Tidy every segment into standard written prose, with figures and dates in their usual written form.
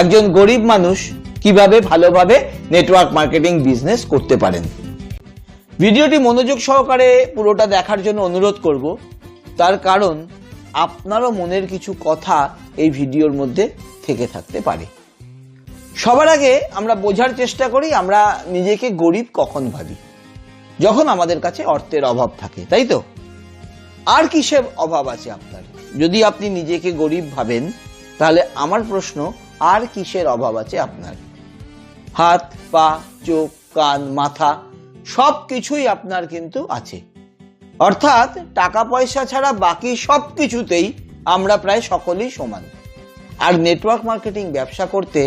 একজন গরিব মানুষ কিভাবে ভালোভাবে নেটওয়ার্ক মার্কেটিং বিজনেস করতে পারেন। ভিডিওটি মনোযোগ সহকারে পুরোটা দেখার জন্য অনুরোধ করব, তার কারণ আপনারও মনের কিছু কথা এই ভিডিওর মধ্যে থেকে থাকতে পারে। সবার আগে আমরা বোঝার চেষ্টা করি আমরা নিজেকে গরিব কখন ভাবি, যখন আমাদের কাছে অর্থের অভাব থাকে, তাই তো? আর কিসের অভাব আছে আপনার? যদি আপনি নিজেকে গরিব ভাবেন তাহলে আমার প্রশ্ন, আর কিসের অভাব আছে আপনার? হাত, পা, চোখ, কান, মাথা সব কিছুই আপনার কিন্তু আছে। অর্থাৎ টাকা পয়সা ছাড়া বাকি সব কিছুতেই আমরা প্রায় সকলেই সমান। আর নেটওয়ার্ক মার্কেটিং ব্যবসা করতে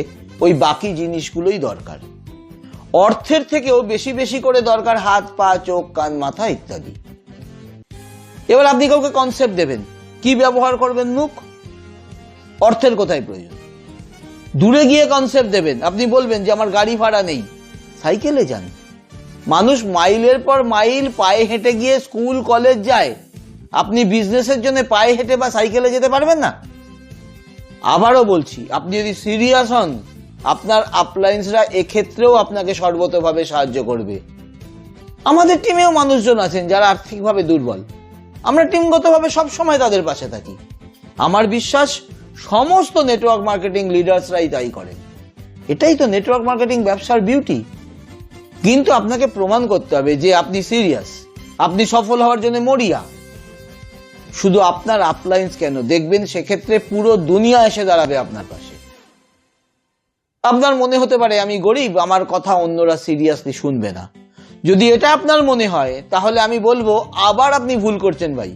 ওই বাকি জিনিসগুলোই দরকার। অর্থের থেকেও বেশি বেশি করে দরকার হাত, পা, চোখ, কান, মাথা ইত্যাদি। এবার আপনি কাউকে কনসেপ্ট দেবেন, কি ব্যবহার করবেন? মুখ। অর্থের কোথায় প্রয়োজন? দূরে গিয়ে কনসেপ্ট দেবেন, আপনি বলবেন যে আমার গাড়ি ভাড়া নেই, সাইকেলে যান। মানুষ মাইলের পর মাইল পায়ে হেঁটে গিয়ে স্কুল কলেজ যায়, আপনি বিজনেসের জন্য পায়ে হেঁটে বা সাইকেলে যেতে পারবেন না? আবারও বলছি, আপনি যদি সিরিয়াস হন, আপনার আপলাইন্সরা এক্ষেত্রেও আপনাকে সর্বতভাবে সাহায্য করবে। আমাদের টিমেও মানুষজন আছেন যারা আর্থিকভাবে দুর্বল, আমরা টিমগতভাবে সবসময় তাদের পাশে থাকি। আমার বিশ্বাস সমস্ত নেটওয়ার্ক মার্কেটিং লিডার্সরাই তাই করেন। এটাই তো নেটওয়ার্ক মার্কেটিং ব্যবসার বিউটি। কিন্তু আপনাকে প্রমাণ করতে হবে যে আপনি সিরিয়াস, আপনি সফল হওয়ার জন্য মরিয়া। শুধু আপনার আপলাইন্স কেন, দেখবেন সেক্ষেত্রে পুরো দুনিয়া এসে দাঁড়াবে আপনার পাশে। আপনার মনে হতে পারে আমি গরিব, আমার কথা অন্যরা সিরিয়াসলি শুনবে না। যদি এটা আপনার মনে হয় তাহলে আমি বলবো আবার আপনি ভুল করছেন ভাই।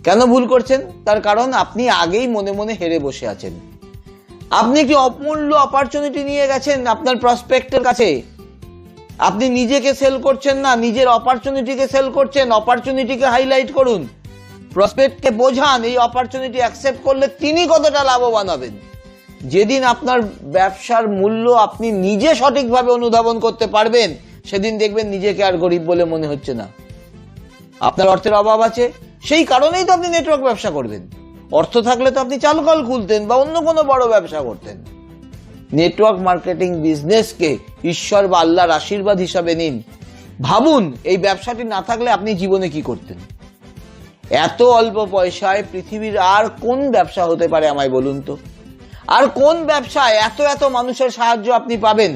কেন ভুল করছেন? তার কারণ আপনি আগেই মনে মনে হেরে বসে আছেন। আপনি একটি অমূল্য অপরচুনিটি নিয়ে গেছেন আপনার প্রসপেক্টের কাছে। আপনি নিজেকে সেল করছেন না, নিজের অপরচুনিটিকে সেল করছেন। অপরচুনিটিকে হাইলাইট করুন, প্রসপেক্টকে বোঝান এই অপরচুনিটি অ্যাকসেপ্ট করলে তিনি কতটা লাভবান হবেন। যেদিন আপনার ব্যবসার মূল্য আপনি নিজে সঠিকভাবে অনুধাবন করতে পারবেন, সেদিন দেখবেন নিজেকে আর গরিব বলে মনে হচ্ছে না। আপনার অর্থের অভাব আছে, সেই কারণেই তো আপনি নেটওয়ার্ক ব্যবসা করবেন। অর্থ থাকলে তো আপনি চালকল খুলতেন বা অন্য কোনো বড় ব্যবসা করতেন। নেটওয়ার্ক মার্কেটিং বিজনেসকে ঈশ্বর বা আল্লাহর আশীর্বাদ হিসাবে নিন। ভাবুন এই ব্যবসাটি না থাকলে আপনি জীবনে কি করতেন। এত অল্প পয়সায় পৃথিবীর আর কোন ব্যবসা হতে পারে আমায় বলুন তো? আর কোন ব্যবসায় এত এত মানুষের সাহায্য আপনি পাবেন?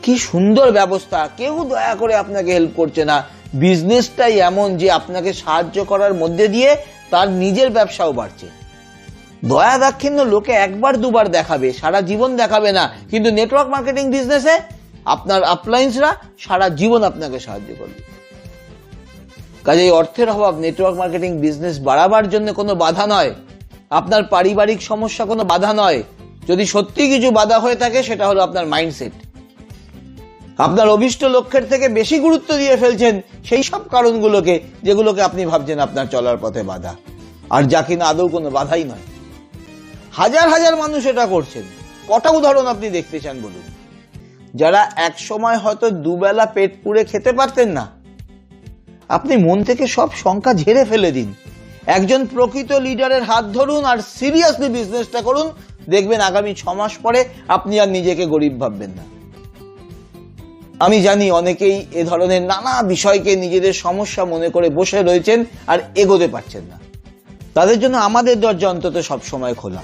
কি সুন্দর ব্যবস্থা, কেউ দয়া করে আপনাকে হেল্প করছে না। বিজনেসটাই এমন যে আপনাকে সাহায্য করার মধ্যে দিয়ে তার নিজের ব্যবসাও বাড়ছে। দয়া দাক্ষিণ্য লোকে একবার দুবার দেখাবে, সারা জীবন দেখাবে না। কিন্তু নেটওয়ার্ক মার্কেটিং বিজনেসে আপনার আপলাইন্সরা সারা জীবন আপনাকে সাহায্য করবে। কাজেই অর্থের অভাব নেটওয়ার্ক মার্কেটিং বিজনেস বাড়াবার জন্য কোনো বাধা নয়। আপনার পারিবারিক সমস্যা কোনো বাধা নয়। যদি সত্যি কিছু বাধা হয়ে থাকে সেটা হলো আপনার মাইন্ডসেট। আপনার অভিষ্ট লক্ষ্যের থেকে বেশি গুরুত্ব দিয়ে ফেলছেন সেই সব কারণগুলোকে, যেগুলোকে আপনি ভাবছেন আপনার চলার পথে বাধা, আর যা কিনা আদৌ কোনো বাধাই নয়। হাজার হাজার মানুষ এটা করছেন। কটা উদাহরণ আপনি দেখতে চান বলুন? যারা এক সময় হয়তো দুবেলা পেট পুড়ে খেতে পারতেন না, আপনি মন থেকে সব শঙ্কা ঝেড়ে ফেলে দিন। একজন প্রকৃত লিডারের হাত ধরুন আর সিরিয়াসলি বিজনেসটা করুন, দেখবেন আগামী 6 মাস পরে আপনি আর নিজেকে গরিব ভাববেন না। আমি জানি অনেকেই এ ধরনের নানা বিষয়কে নিজেদের সমস্যা মনে করে বসে রয়েছেন আর এগোতে পারছেন না। তাদের জন্য আমাদের দরজা অন্তত সবসময় খোলা।